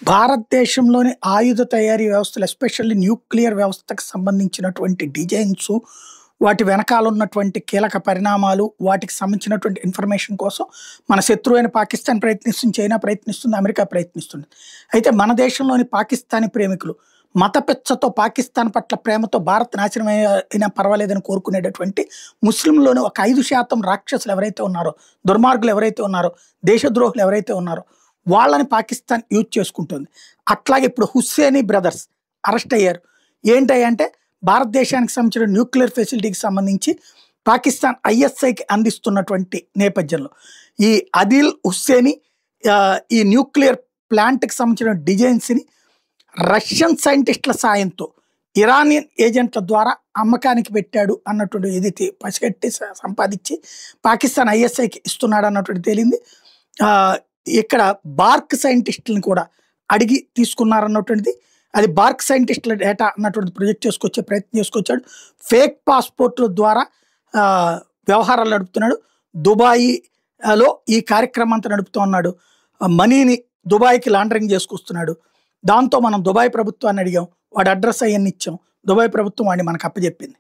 భారతదేశంలోని ఆయుధ తయారీ వ్యవస్థలు ఎస్పెషల్లీ న్యూక్లియర్ వ్యవస్థకు సంబంధించినటువంటి డిజైన్స్, వాటి వెనకాల ఉన్నటువంటి కీలక పరిణామాలు, వాటికి సంబంధించినటువంటి ఇన్ఫర్మేషన్ కోసం మన శత్రువైన పాకిస్తాన్ ప్రయత్నిస్తుంది, చైనా ప్రయత్నిస్తుంది, అమెరికా ప్రయత్నిస్తుంది. అయితే మన దేశంలోని పాకిస్తానీ ప్రేమికులు మతపిచ్చతో పాకిస్తాన్ పట్ల ప్రేమతో భారత్ నాశనం అయినా పర్వాలేదని కోరుకునేటటువంటి ముస్లింలోని ఒక 5% రాక్షసులు ఎవరైతే ఉన్నారో, దుర్మార్గులు ఎవరైతే ఉన్నారో, దేశద్రోహులు ఎవరైతే ఉన్నారో వాళ్ళని పాకిస్తాన్ యూజ్ చేసుకుంటుంది. అట్లాగే ఇప్పుడు హుస్సేనీ బ్రదర్స్ అరెస్ట్ అయ్యారు. ఏంటంటే భారతదేశానికి సంబంధించిన న్యూక్లియర్ ఫెసిలిటీకి సంబంధించి పాకిస్తాన్ ఐఎస్ఐకి అందిస్తున్నటువంటి నేపథ్యంలో ఈ అదిల్ హుస్సేనీ ఈ న్యూక్లియర్ ప్లాంట్కి సంబంధించిన డిజైన్స్ని రష్యన్ సైంటిస్టుల సాయంతో ఇరానియన్ ఏజెంట్ల ద్వారా అమ్మకానికి పెట్టాడు అన్నటువంటి ఏదైతే పసిగట్టి సంపాదించి పాకిస్తాన్ ఐఎస్ఐకి ఇస్తున్నాడు అన్నటువంటి తేలింది. ఇక్కడ బార్క్ సైంటిస్టులను కూడా అడిగి తీసుకున్నారన్నటువంటిది. అది బార్క్ సైంటిస్టుల డేటా అన్నటువంటి ప్రొజెక్ట్ చేసుకొచ్చే ప్రయత్నం చేసుకొచ్చాడు. ఫేక్ పాస్పోర్ట్ల ద్వారా వ్యవహారాలు నడుపుతున్నాడు. దుబాయ్లో ఈ కార్యక్రమం అంతా నడుపుతూ ఉన్నాడు. మనీని దుబాయ్కి లాండరింగ్ చేసుకొస్తున్నాడు. దాంతో మనం దుబాయ్ ప్రభుత్వాన్ని అడిగాం, వాడి అడ్రస్ అవన్నీ ఇచ్చాం. దుబాయ్ ప్రభుత్వం వాడిని మనకు అప్పచెప్పింది.